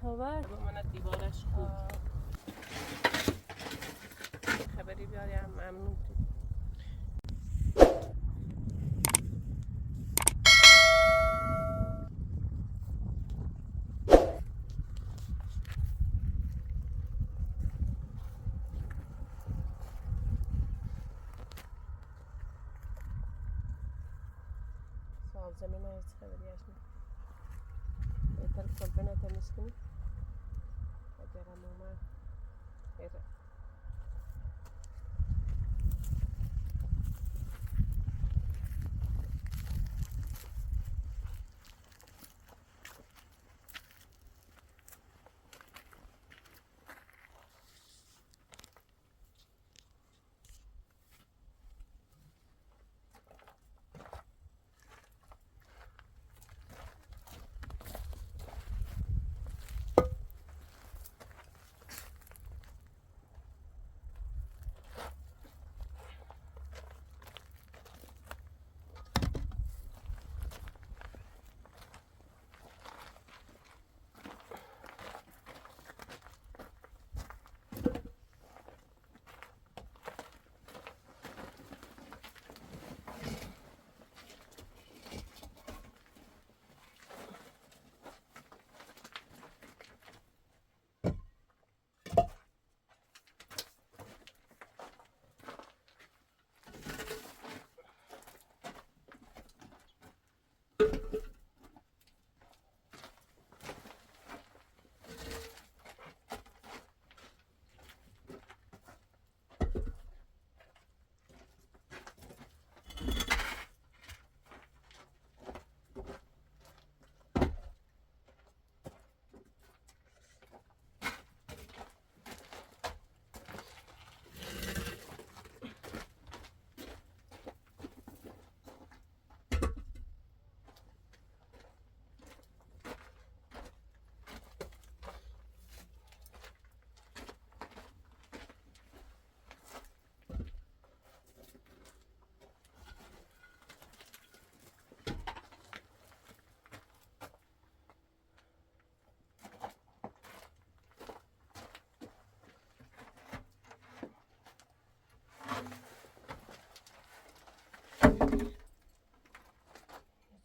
خبر با من دیوارش خوب خبری بیاریم ممنون سوال زمین هست خبری هست بهتر کلبنه تمیز کنی اگرم اومد بره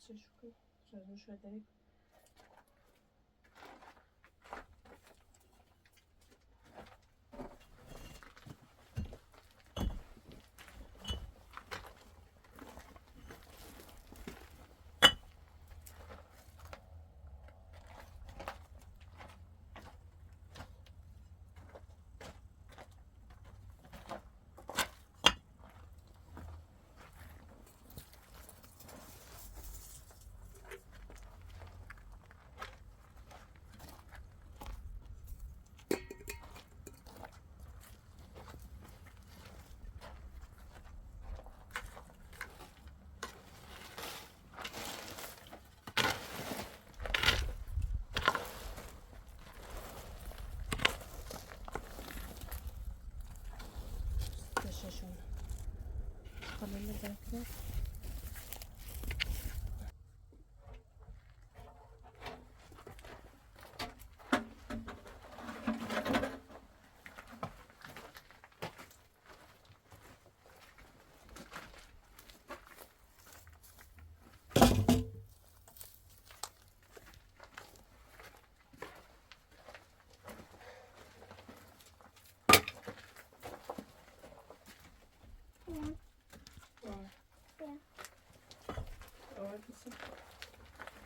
شو شده دششون خاله بکره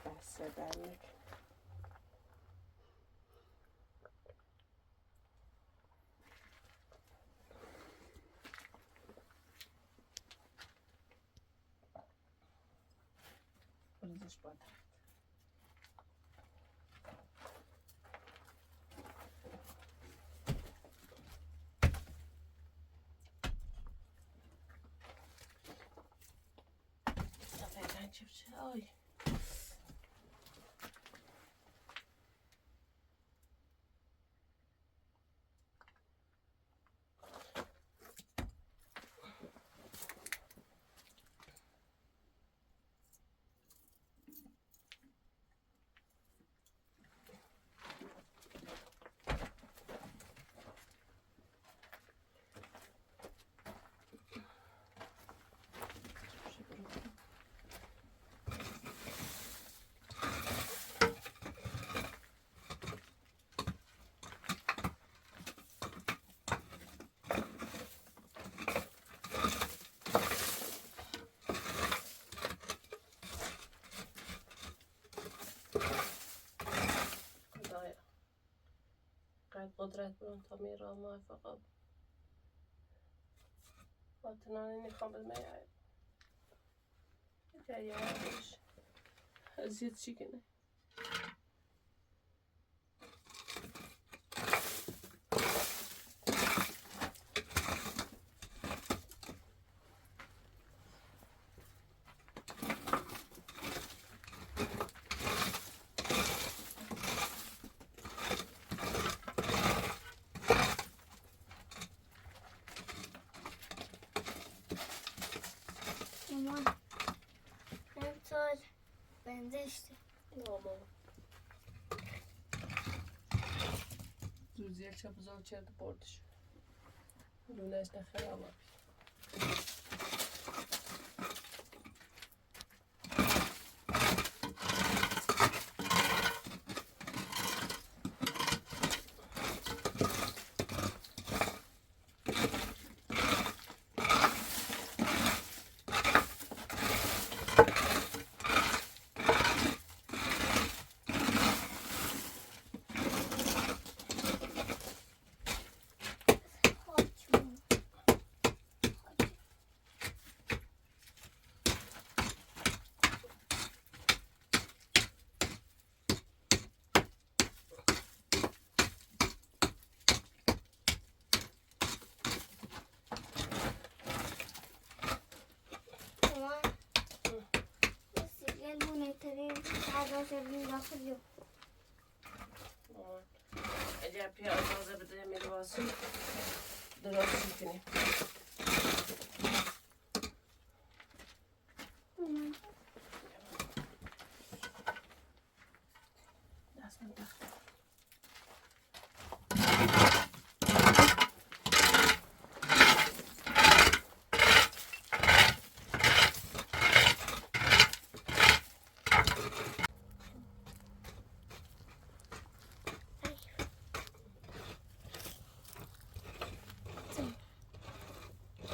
بسه درنک بریزش باید فعلا چه آی قد قدرت برون تا میرا موفقا باتنان نخوام بالمياه جاي عايش ازيد شي كده مامان امسال بندشتی ماما زوزيل چه بزرگ چرد بردش لونش دخل آمد مامان بس قلبوني ترين عادة من داخل اليوم مامان اگر پی اجازه بده میری واسه درست کنیم مامان دست من دخل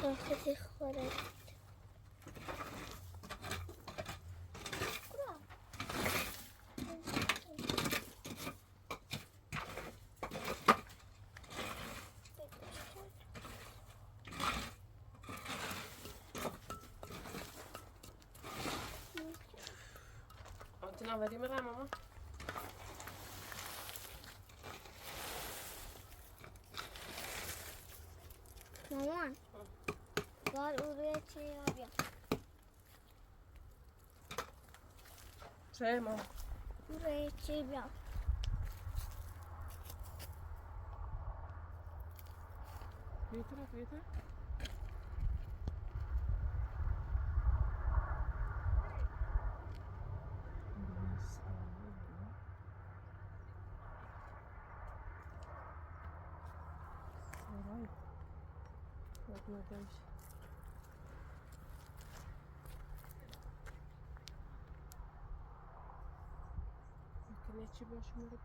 داخل خورد آنتنا ولی میرم ماما مامان بار او روی چه یا بیا چه ماما او روی چه بیا بیتره میکنه چی باشه میره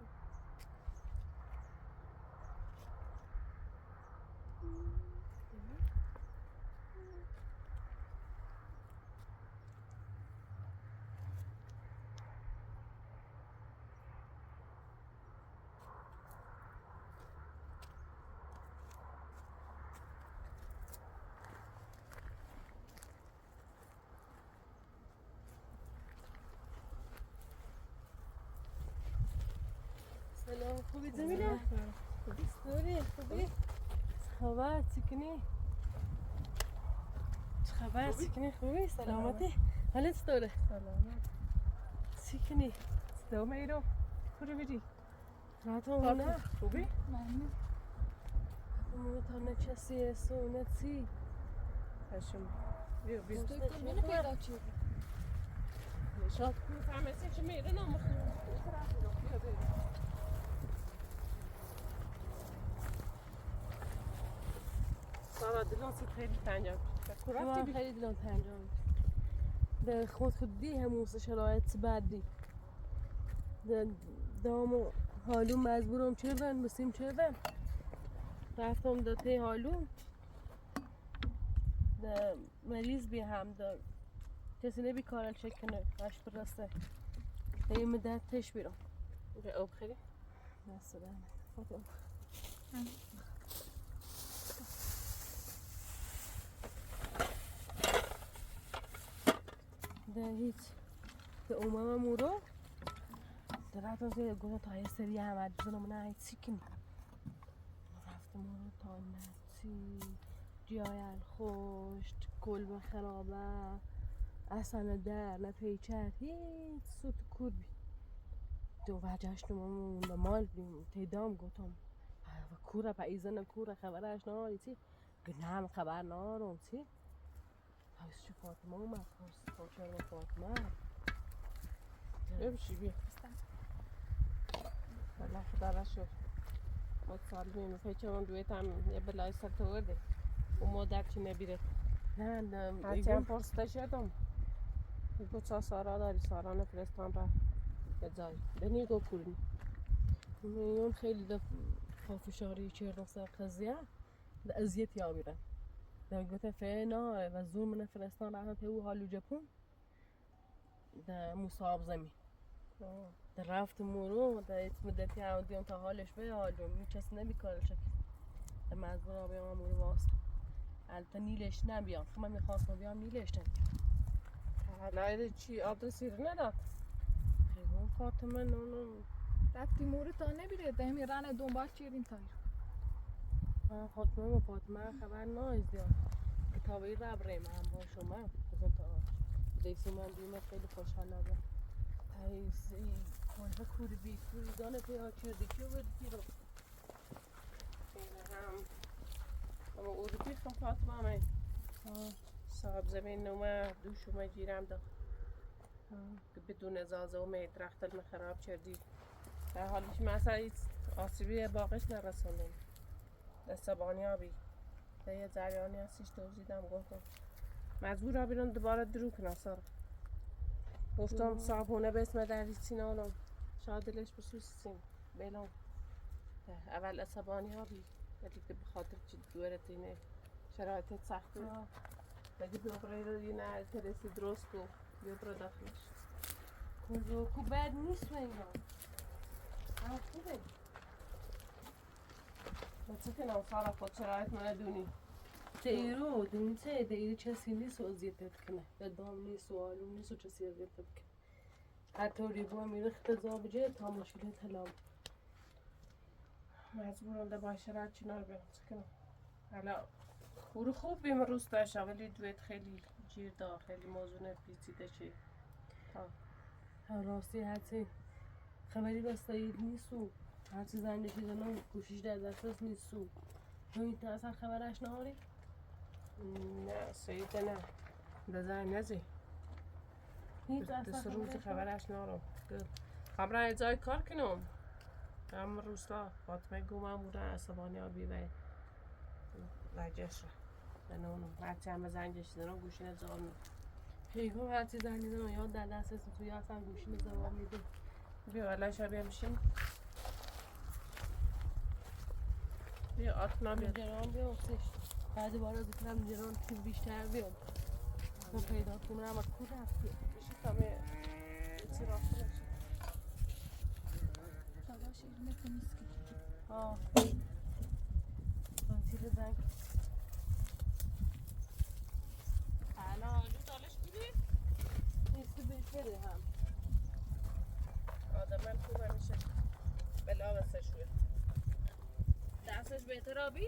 سلام خوبی جمیله؟ خوبی؟ خبر چکنی؟ چه خبر چکنی خوبی؟ سلامتی؟ حالت چطوره؟ سلامت چکنی؟ دوم ایرو کجا میری؟ راحت نه؟ خوبی؟ ممنون امو تا نچسی سونتی هشم بیا بیا بینو پیدا چی نشاط میفهمه چه میره نامخون سارا دلان سید خیلی تنجام کرافتی خیلی دلان تنجام ده خودی هموس شرایط بعدی دامو حالوم مجبورم چردن بسیم چردن رفتم داته حالوم ده مریض بی هم ده کسی نبی کارل چکنه باش برسه یه مدت تش بیرم اینجا آب خیلی؟ مثلا خودم ده هیچ ده اومم مورو ده رفتم زیر گفتم تا یه سری احمد بزنم نه هیچی کنی رفتم مورو تا نتی جایل خوشت کلب خرابه اصلا در نه پیچر هیچ سوت کور بی دو وجهش نمون مال بیم تیدام گفتم و کوره پا ایزن کوره خبرش ناری چی گنام خبر نارم چی هایست چه فاطمه اومد هایست چرا فاطمه بیا بشی بیا والله خدا را شد خود سال بیم پیچه من دویت هم یه بلای سر تو ورده و مادر چی نبیره نه هرچی هم پرسته شدم بگو چه سارا داری سارا نفرستان را به جای بنی گو کردی اون خیلی ده فشاری چهر سر قضیه ده ازیت یابیره ده گوته فینا و زور من فرستان رفتن تو حالو جپون ده مصاب زمین ده رفت مورو ده ایت مدتی هم دیون تا حالش به حالو میچست نبی کارش شکل ده مزبور آبیام مورو واسه البته نیلش نبیام خب من میخواستم بیام نیلش نبیام حالا چی آدرسی رو نداد خیلی فاطمه نونو رفتی مورد تا نبیره ده میرانه دنبال چیرین تایر فاطمه خبر نایست یا کتابی رو بریم هم با شما بزن تا دیسی من بیمه خیلی خوشحال نبود تایسی کنه کوری بی کوری دانه پیها چردی که بودی رو اما او رو بیخم فاطمه همه صاحب زمین نومه دوشومه جیرم دا که بدون ازازه و می درخت علم خراب چردی در حالیش مثلا هیچ آسیبی باقش نرساندم دسته بانیابی ده یه جریانی هستیش توزیدم گفتم مجبور را بیرون دوباره درو کنم سارا گفتم صابونه به اسم در هیچی نالم شاید دلش بسوسیم بلام اول عصبانیابی ولی که بخاطر چی دورت اینه شرایطت سخته بگی دوباره رو اینه ترسی درست کو بیا برو داخلش کجا کو بد نیست اینگاه خوبه بچه که نوسارا خود شرایط منه دونی دیرو دونی چه دیرو چسی نیست و ازیتت کنه بدام نیست و آلوم نیست و چسی ازیتت کنه هر طوری با میرخت زابجه تا مشکل تلام مجبورم ده با شرایط چنار برم چه کنم حالا او رو خوب بیم روز داشته ولی دویت خیلی جیر دا خیلی موضوع پیچیده چی تا راستی هرچی خبری بستایی نیست و هرچی زنگشی زنم گوشیش در دسترس نیست و تو این اصلا خبرش نهاری؟ نه سیده نه ده زنگ نزی دست روز خبرش نهارم خبرن جای کار کنم هم روستا فاطمه گومم بودن عصبانی آبی و جش را بنونم هرچی همه زنگش زنم گوشی نزارم پیگم هرچی زنگ زنم یاد در دسترس توی اصلا گوشی نزارم میده بیا والله شبیه میشیم بیا آتنا بیا جران بیا افتش بعد بار از کنم جران که بیشتر بیام من پیدا کنم اما کود رفتی بشی کمه چی رافته نشی بابا شیرینه کنیست که تیر زنگ حالا آلو دالش بودی؟ نیستی بهتره هم آدم من خوب همیشه بلا بسه شوه دستش بهتر آبی؟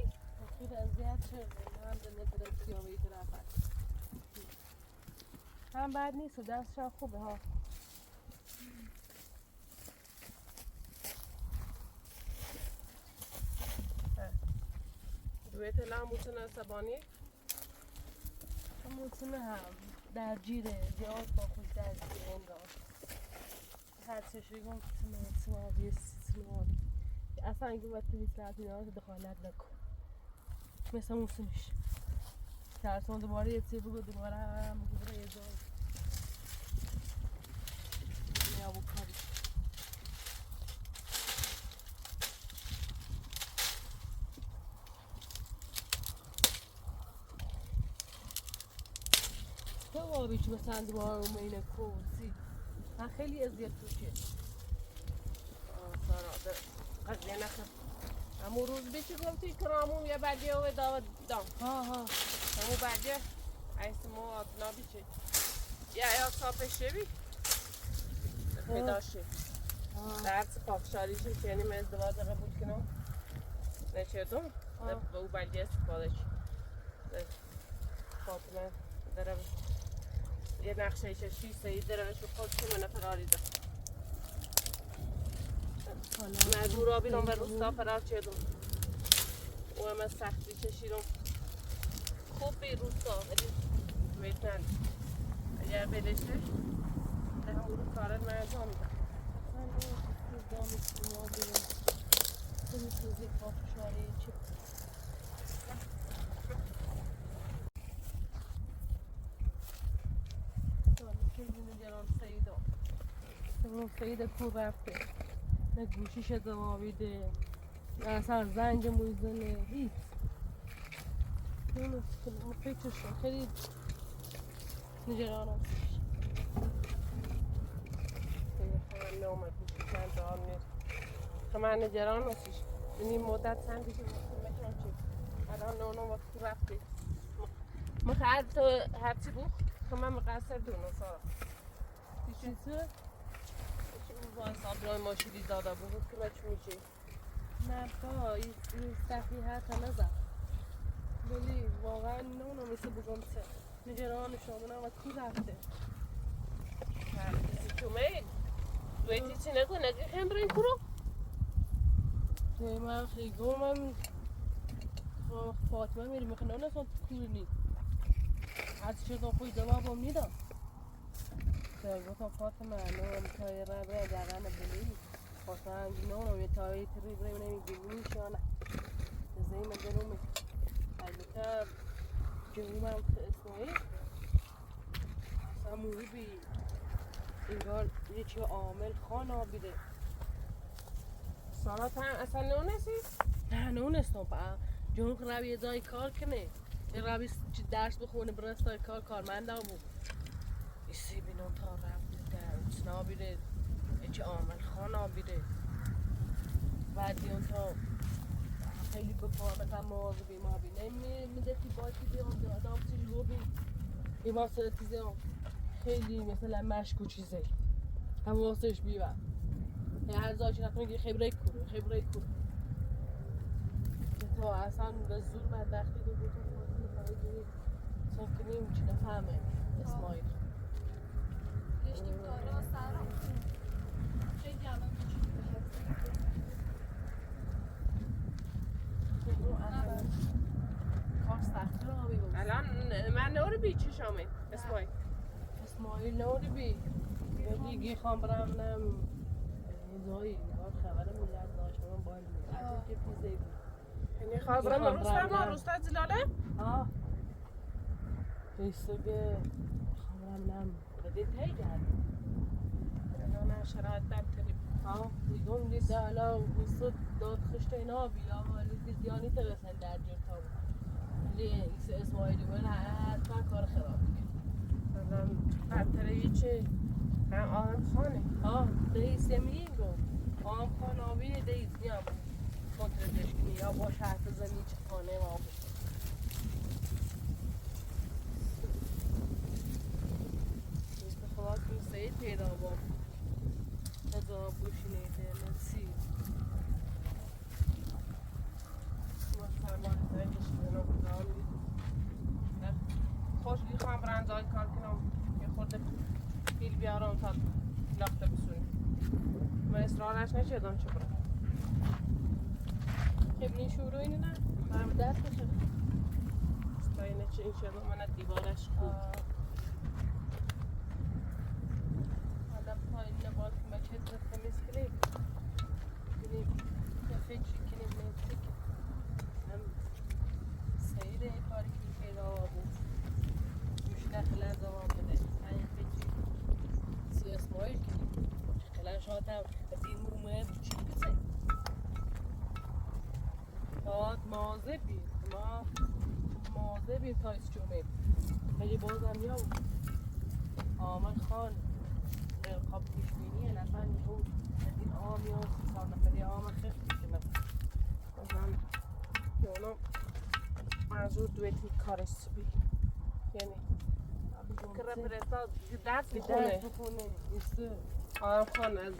خود اذیت شده هم دنه ترک سیاوهی طرف هم بد نیست و دستش هم خوبه ها دویت لام موتن عصبانی؟ موتن هم در جیره زیاد با خوش در جیره انگار هر چشوی گم سماوی سماوی اصلا اگه باید تو هیچ لحظی نهار دخالت نکن مثل موسمش ترسان دوباره یه چی بگو دوباره هم بگو برای یه جای میابو کاری تو آبی چی مثلا دوباره اومینه کورسی من خیلی ازیاد توشه سارا قضیه نکن همون روز بیچی گفتی کرامون یه بردیه و داود دام ها ها همون بردیه ایست مو آتنا بیچی یه ایا صافش شوی پیداشه درس پاکشاریشی که یعنی من ازدواج قبول کنم نچردم به او بردیه استفاده چی فاطمه درم یه نقشه ایشه 6 سایی درمش به خود که منه فراری ده مجبور را بیرم و روستا فرار چیدم او همه سختی چشیدم خوب بی روستا ولی ویتن اگر بلشه ده همون رو کارت من انجام میدم سیده کو رفته نه گوشیش دماویده نه اصلا زنگ مویزنه هیچ نمیدونم فکرش خیلی نگرانم خیلی خواهم نامد گوشی چند دار نیست من نگران هستیش این مدت سندی که میتونم چی الان نونم وقتی رفته من هرچی بود که من مقصر دونم سارا چیزه با حساب ماشینی داده بود که من چی میشه نه با این صفی حتی نزد ولی واقعا نونو مثل بگم چه نگران شامونم و کی رفته چومه دویتی چی نگو نگه خیم برین کرو توی من خیگو من فاطمه میری میخواه نونه سان کوری نید از چه خوی جوابم نیدم گفتم فاطمه نون تای ربه دقنه بلی فاطمه هنگی نونم یه تایی تری بریم نمیگی میشانه زیم درومی البته جمعم اسمایی اصلا موری بی انگار یه چی عامل خان آبیده سارا تا اصلا نونستی؟ نه نونستم جون که روی ازای کار کنه روی درس بخونه برستای کارمنده بود ایسی بینون تا رفته درس نابیده یه چی عامل خان آبیده بعدی اون تا خیلی بپارم مواظبی ما بینه میدهی باید بیام آدم چیزی رو بین یه واسه چیزی خیلی مثلا مشک و چیزی هم واسهش بیوم یه هر زاچی نکنه که خبره کنه تا اصلا به زور بدبختی رو بودم خواهی چون که نمیچی نفهمه اسمایل گشتیم کارا سارا خیلی الان کار سختی رو آبی بود الان من نوری بی چی شامه اسمایل نوری بی دیگه خوام برم نم زایی کار خبر مولد داشتم باید میگم که پیزه بود یعنی خواه برم روستا زلاله؟ آه پیسه که خوام برم نم بده تایی کرد نه شرایط در تریم دیگون دید حالا روستا داد خشت اینا بیا ولی دید یانی ترسن در جور تا بود ولی اسمایلی باید حتما کار خراب بکن الان برتره یه چه آهم خانه دهی سمیه گو آهم خان آبینه دهی زیام کنترلش کنی یا باش حرف زنی چه خانه ما بود مثل خدا که سید پیدا با ازا بوشینه ده نسی ما سرمان تایدش کنم کنم خوشگی خواهم برنزای کار کنم یه خورده پیل بیارم تا لخته بسونیم من اصرارش نشدم چه برم خیلی شروع اینه نه برم دست بشه تا اینه چه این شدم من دیوارش خوب آدم تا این نباد که مچه تمیز کنیم کنیم که فکر کنیم نیستی که هم سیره کاری که پیدا بود گوشنه خیلی دوام بده این فکر سی اسمایل کنیم خیلی شاید از این مومه چی بزن باید مازه بید ما مازه بید تا ایست جمعه خیلی بازم یا آمد خان قاب پیشبینیه نفر میگو از این آمی و 3 نفری آم خیلی کنم من یعنی منظور دویتی کارش بی یعنی کرا برسا درس بخونه آرام خان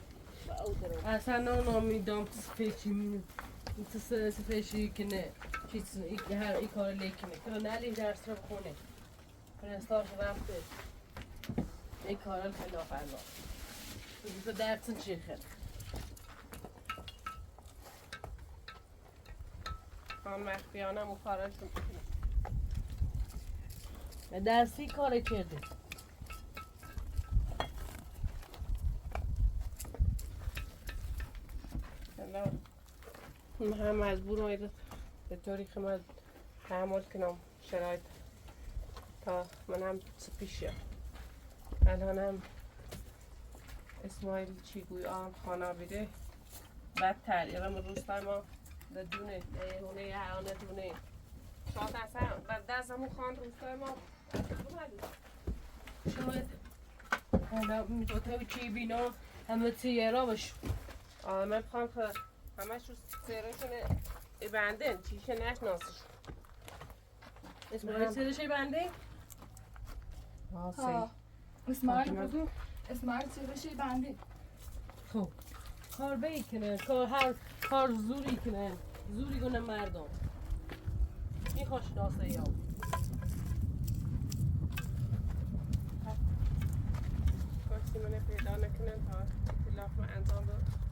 اصلا نامیدم فیچی فیچی کنه چیز ای کار لیکنه کرا نلی درس رو بخونه برستاش رفته ای کار رو خیلی آفرلا تو درسن چی خیلی من مخفیانم و کارش میکنم و درسی کار کرده من هم مجبورم ایده به طوری که من تحمل کنم شرایط تا من هم پیشه الان هم اسماعیل چی گوی آم خانه بیده بدتر یه رم روستای ما دونه هونه یه هانه دونه شاید اصلا بعد دست همون خان روستای ما شاید حالا میتوتای چی بینا همه تیرا باش من بخوام که همش رو سیرشونه بنده چیشه نشناسش اسماعیل سیرشه بنده؟ ها اسماعیل بگو اسماعیل سیرشه بنده خب کار بی کنه کار زوری کنه زوری کنه مردم این خوش ناسه یا کاشتی منه پیدا نکنن تا اطلاف من انجام بود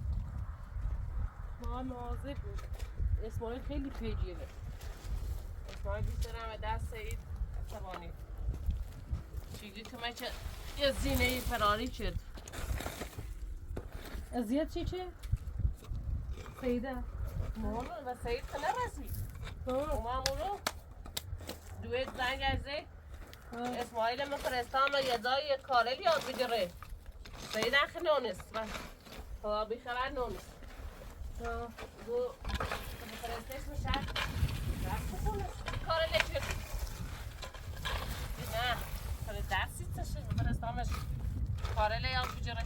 ما مواظب بود اسماعیل خیلی پیجیره اسماعیل دوست دارم و دست سعید اتبانی چیگی که من چه یه زینه فراری شد ازیاد چی؟ سیده مامون و سید که نرسید مامونو دویت زنگ ازه اسماعیل مفرستان و یه جای کارل یاد بگیره سید اخی نونست و تا بیخبر نونست دو مفرستش میشه رفت بکنه کارل چید نه کار درسی تشه مفرستانش کارل یاد بگیره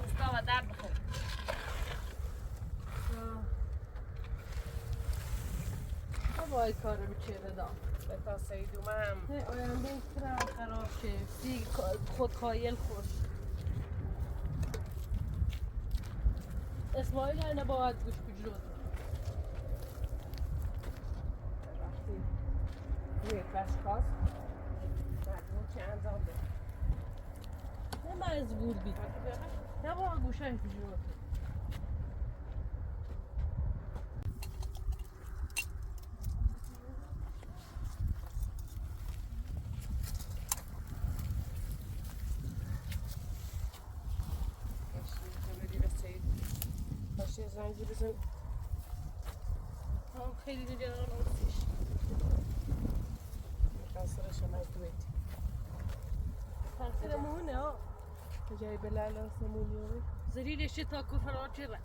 روستا و درد بخوره وای کارو بیچاره دام بتا سید اومم آینده این کرم خراب شه سی خود خایل خوش اسماعیل هر نباید گوش بجرود وقتی روی بشکاس مجموع چه انجام ده نه مجبور بید نباید گوشه بجرود زنگی بزن هم خیلی دیگه آن آسیش میخواسترش هم از دویتی تنسیر مونه ها جای بلال آسمونی ها زریرش تا کفر چه را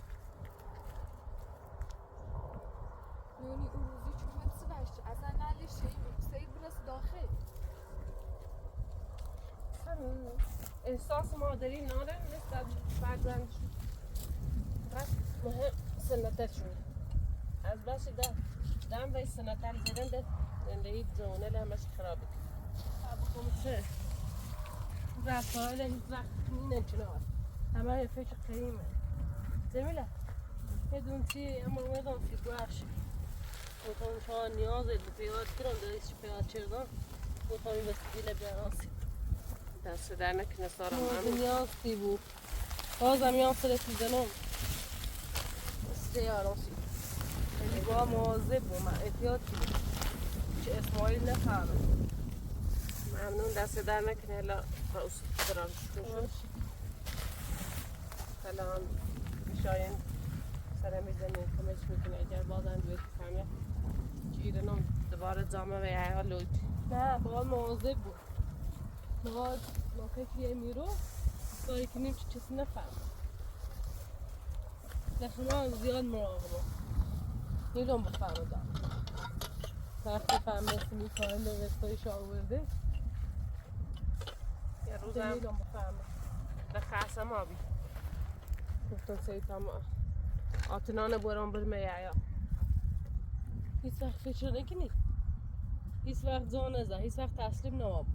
نونی اون روزی چون حدث داشت اصلا نلیش سید برس داخل احساس مادری ناره مثل بعد زنگ شد مهم سنتر شد از بس دم به سنتر زدن ده زندگی جونه له همش خرابه بخوام چه رفتار له هیچ وقت نمیچنه همه فکر قریمه جمیله بدون چی اما اومدم فی گوش بطور شما نیاز دید پیاد کرم دایش پیاد چردم بطور این وسیله بیاناسی دست در نکنه سارم من نیاز دی بود بازم یان سرسی زنم سیارانسی خیلی با مواظب بود من احتیاط کنم چه اسماعیل نفهمه ممنون دست در نکنه هلا رئوس درام شکر الان شاین سر میزنه کمش میکنه اگر بازم دویت فهمه چیرنم دوباره جامعه و یه لوت نه باید مواظب بود باید ما فکریه میرو کاری کنیم چه چیزی نفهمه نخمه زیاد مراقبه نیلون بفهمه دارم وقتی فهمه سمی کار نوستایش آورده یه روزم نیلون بفهمه به خسم آبی گفتم سیتا ما آتنان برام برمه یا هیچ وقت فکر نکنی هیچ وقت جان نزه هیچ وقت تسلیم نماب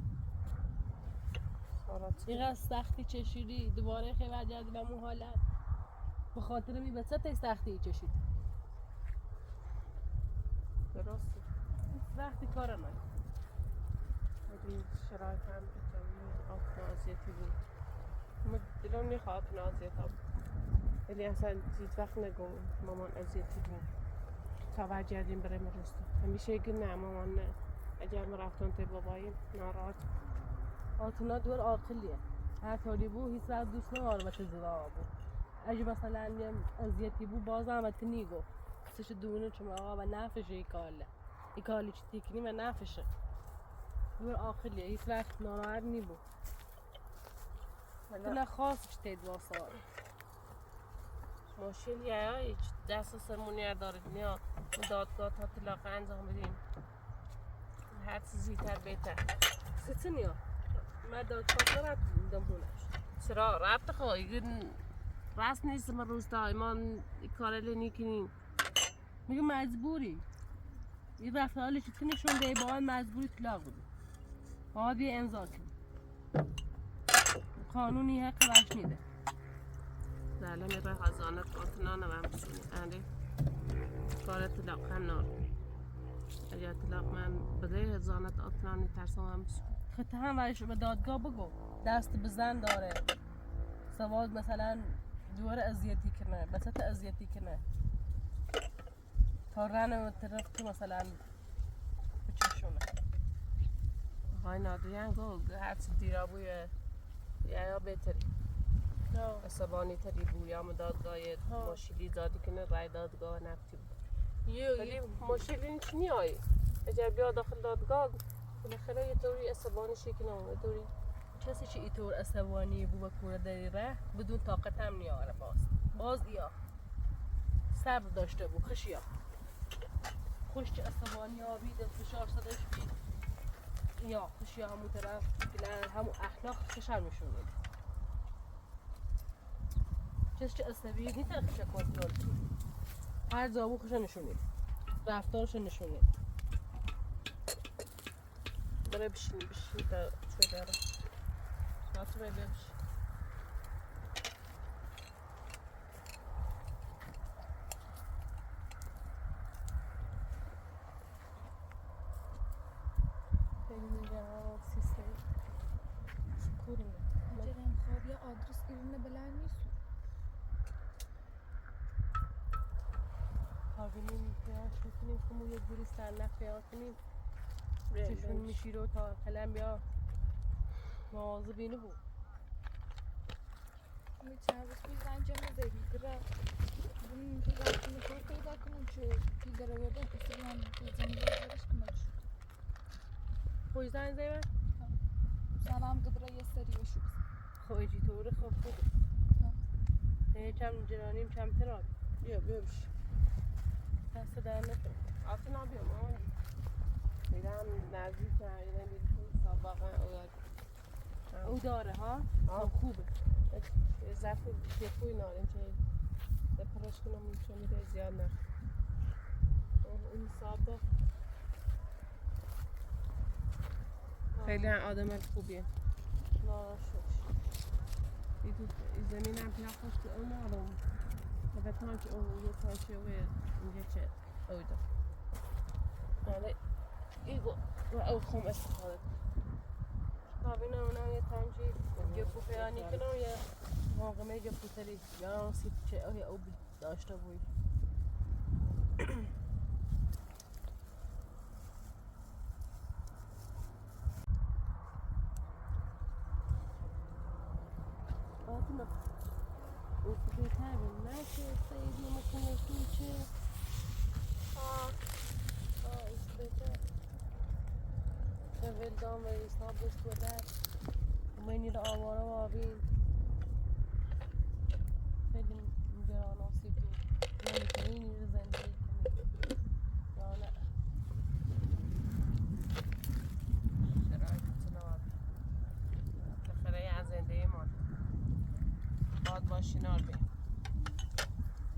اینقدر سختی چشیدی دوباره خیلی برگردی به اون حالت به خاطر می بچه تا سختی چشید درسته وقتی کار نکنی این شرایط هم بتونی آتنازیتی بود من دلم میخواد آتنازیت هم ولی اصلا هیچ وقت نگم مامان ازیتی بود تا برگردیم برای مرسته همیشه اگه نه مامان نه اگر ما رفتن تا باباییم ناراحت آتنا دور عاقلیه هر طوری بود هیچ وقت دوست نماره بچه زیرا بود اگه مثلا هم ازیتی بود بازم وقتی نیگو سش دونه چون آقا و نفشه ای کالی چی تکنی و نفشه دور عاقلیه هیچ وقت ناراحت نی بود نه خاص چی تید واسه ماشین یا هیچ دست سرمونی داره نیا دادگاه تا طلاق انجام بدیم هر چیزی تر بهتر سی نیا من دادگاه را رفتم هونش چرا رفت خواهی راست نیست من روستا ما کار لینی کنیم میگه مجبوری این رفت حالی چی نشون ده با مجبوری طلاق بدیم باید بیا امضا کنیم قانونی حق وش نیده بله میره خزانه قاطنانه هم بسونی انده کار طلاق هم نار اگر طلاق من بده هزانت آتنانی ترسم هم بسونی خطه هم ویش به دادگاه بگو دست بزن داره سواد مثلا دوار ازیتی کنه بسط ازیتی کنه تا رنه طرف تو مثلا بچشونه های نادریان گو هرچی دیرا بوی یا بهتری عصبانی تری بود یا دادگاه ماشیلی دادی کنه رای دادگاه نفتی بود ولی ماشیلی چی نیایی اگر بیا داخل دادگاه بالاخره یه طوری عصبانی شکنه یه طوری کسی چی اینطور عصبانی بود و کوره داری ره بدون طاقت هم نیاره باز یا صبر داشته بود خشیا خوش چه عصبانی آبی دل فشار صداش بید یا خشیا همون طرف همون اخلاق خشم میشونه کسی چه عصبی نیتر خشه کنترل هر زابو خشه نشونید رفتارش نشونید برای بشین تا چوی داره شاطر باید بشین خیلی نگران سیسته شکوریم اجرم خواب یا آدرس ایرونه بلند نیست ببینیم پیاش میکنیم که یه دوری سرنخ پیاش کنیم چشون میشی رو تا قلم بیا موازه بینه بود چند روز پیش زن جمله بیگره بونیم که زن نکار پیدا کنم چه بیگره بودم کسی من زنی بازارش کنم خوی زن زیبه؟ سلام قدره یه سری بشو خوی جی طوره خوب خوبه کم جرانیم کم تران بیا بشی دست در نکن آتی نبیا مامان میرم نزدیک ایران بیرون سابقا او داره ها؟ خوبه ظرف دپوی ناریم که بپرش کنم چون میره زیاد نخ این سابق خیلی آدم خوبیه این زمین هم پیدا خوش که اون آدم و تانک اون یه تانچه و اینجا چه اویده ماله ایگو و او خم استفاده ببینه اونا یه تانچی جپو پیانی کنم یه ماقمه جپو تری یا سیب چه او داشته بوی فاطمه او که تابیم نشه سیدی مکنه توچه اسبته ولدان و ایسا بست و در منی را آواره و آبین خیلی گران آسیب بود نمیتونی رو زندگی کنی یا نه شرایط تنواب بالاخره یه زندگی من باید ماشین ها بیم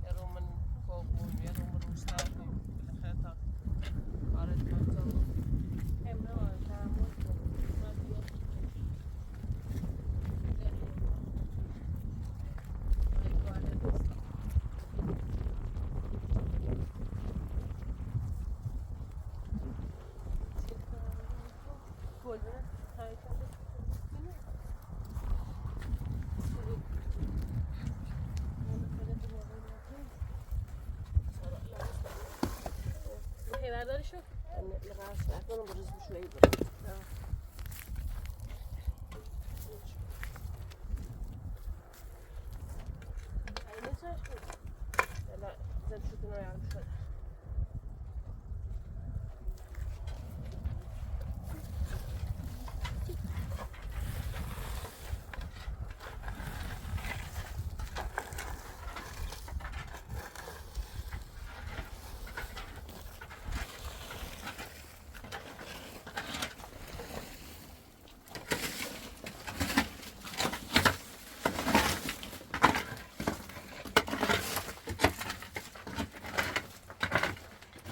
یه رو من برداری شو؟ لغاش نکنم بروز بشویی برم. اینه چش بود؟ لا زد شدنا یارم شد.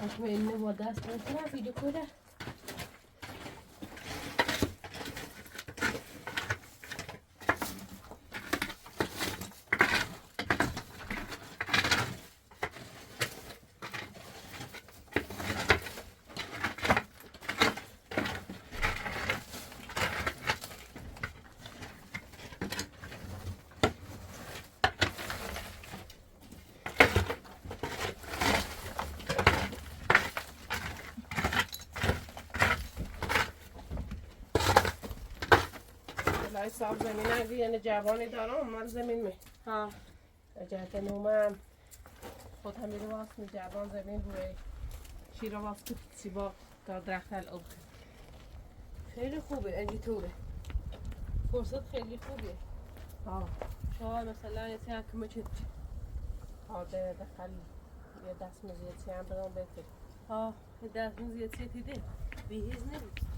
Acho que ele não vai dar certo na vida, cura. لای صاحب زمین هم یعنی جوانی دارم مال زمین می ها جهت نومم خود هم میره واسه جوان زمین روی شیرا واسه سیبا تا درخت الاب خیلی خوبه اینجی طوره فرصت خیلی خوبه ها شما مثلا یه سیاه کمه چید ها ده دخل یه دست مزیدی هم برام بهتر ها یه دست مزیدی دیده بیهیز نمید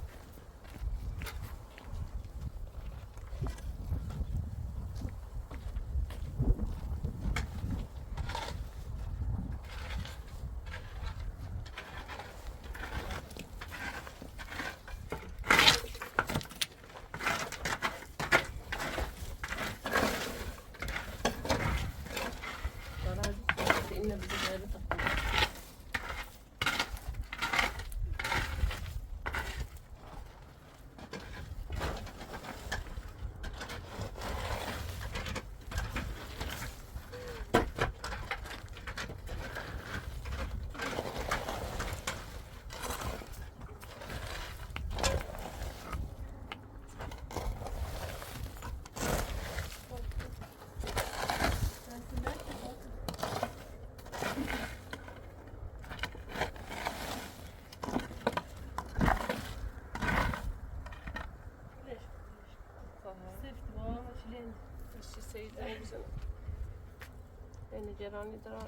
این جرانی دارم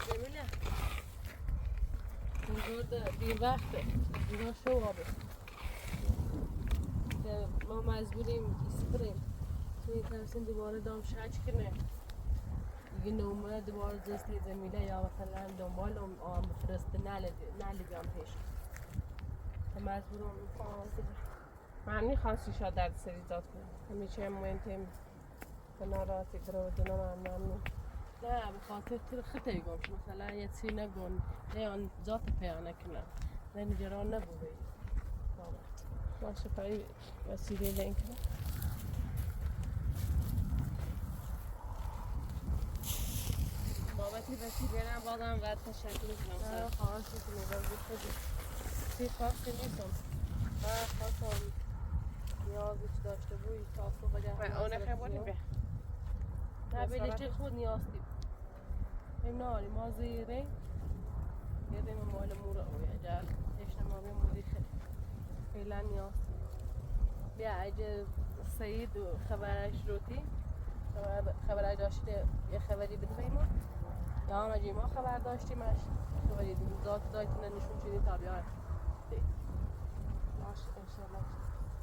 جمیله اینجور دیر وقته اینجا شو آبه ما مجبوریم اسپریم توی ترسیم دوباره دام شج کنه دیگه نومه دوباره دستی جمیله یا مثلا دنبال آم فرست نلیدم پیش مجبورم معنی خاصی شد در سری داد کنم همیشه مهمتیم کناراتی گرودنا ممنون نه بخاطر تر خطه گم مثلا یه چی نگون نه آن ذات پیانه کنم نه نجران نبوده باشه پایی وسیله لینک بابتی وسیله هم بازم و تشکر کنم خواهش میکنم بخودی سی خواهشی نیستم خواستم نیازی چی داشته بوی تا صبح بگه اونه خیلی به نه بیده چه خود نیازی این ناری ما زیره یه دیم مال مورا اوی اجار اجتماعی موری خیلی نیاز بیا اگه سعید و خبرش روتی خبرش داشته یه خبری بده بیما یا هم اگه ما خبر داشتیمش خبری ذات دایتونه نشون چیدیم تا بیار باش انشالله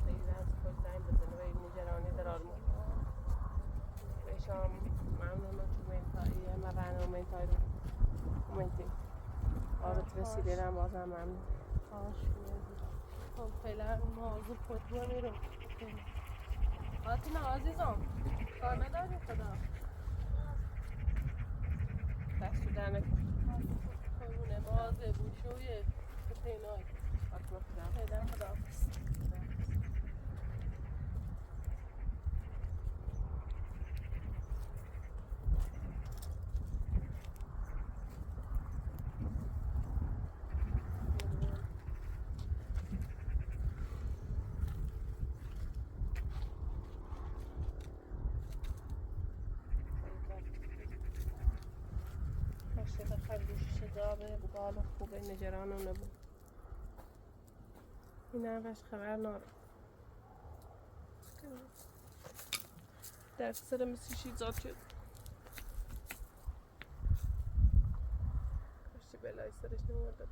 سعید از خود زنگ بزنه و این نجرانی در آرمون بشام ممنون تو منتاییه ما برنامه منتای رو اومدیم آرت رسیدیم بازم ممنون خواهش خب فعلا موضوع خودمون میرم فاطمه عزیزم کار نداری خدا دست در نکن خونه بازه بوشویه کتینای فعلا خداحافظ. باشه بخیر گوشش دابه بقال خوبه نگران نبود. این همش خبر نارم. در سر مثل چیزات شد. کاشتی بلای سرش نمورده.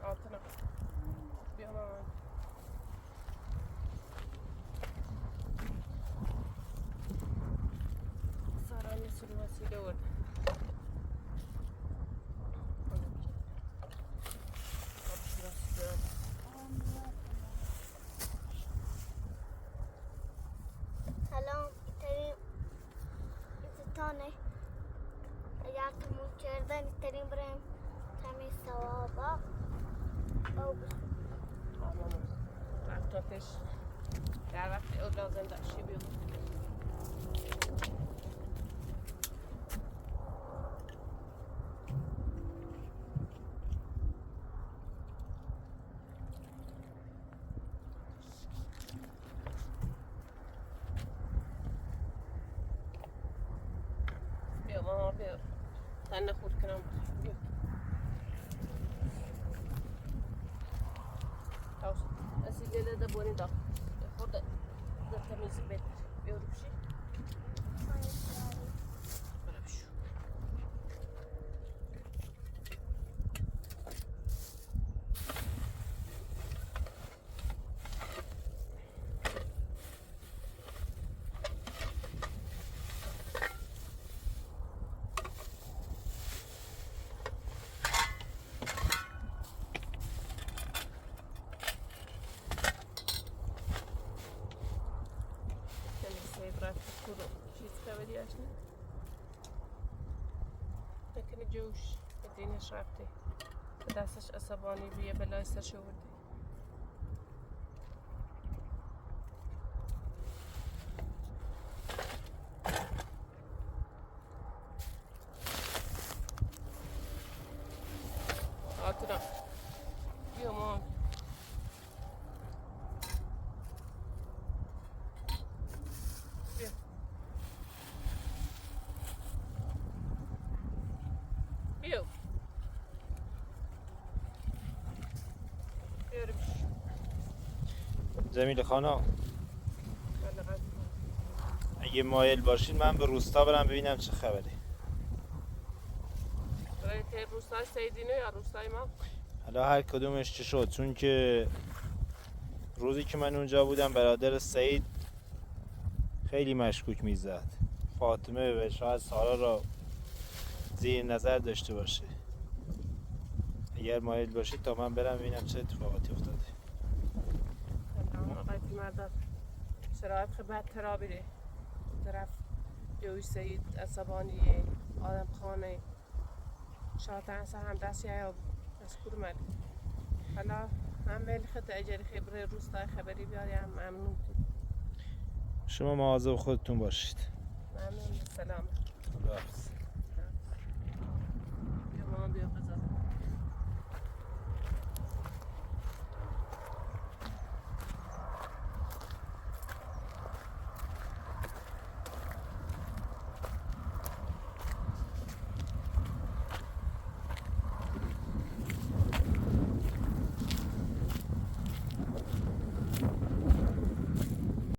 Altına. Bir yana. Sara sürmesiyle orada. سلام ترین تانه اگر تو مون کردن ترین بریم تمی سوابا او Tamam. Ateş. در وقت او لازم داشتی بیاد. بیا ماما بیا. تنه خورد کنم. بیا. تاوش. اسیله ده بونی دا. خورد. ده تمیز بیت. بیا رو بشی. برا بشو. کدوم چیز خبری اشنه نکنه جوش دینش رفته به دستش عصبانی بیه بلای سرش ورده آتنا بیا مام بیا بیا بیارم جمیله خانم بلغت اگه مایل باشین من به روستا برم ببینم چه خبره. برای ته روستای سیدینه یا روستای ما؟ حالا هر کدومش چه شد، چون که روزی که من اونجا بودم برادر سعید خیلی مشکوک میزد. فاطمه و شاید سارا را زیر نظر داشته باشه. اگر مایل باشید تا من برم ببینم چه اتفاقاتی افتاده. آقای مردم شرایط خیلی بدتر بیره طرف جوی سید عصبانیه آدم خانه شاطن سه هم دستی ها مشکور ملی حالا هم ولی خیلی اجاری خبره روستای خبری بیاریم ممنون شما مواظب خودتون باشید. ممنون سلام خداحافظ. بیا ماما بیا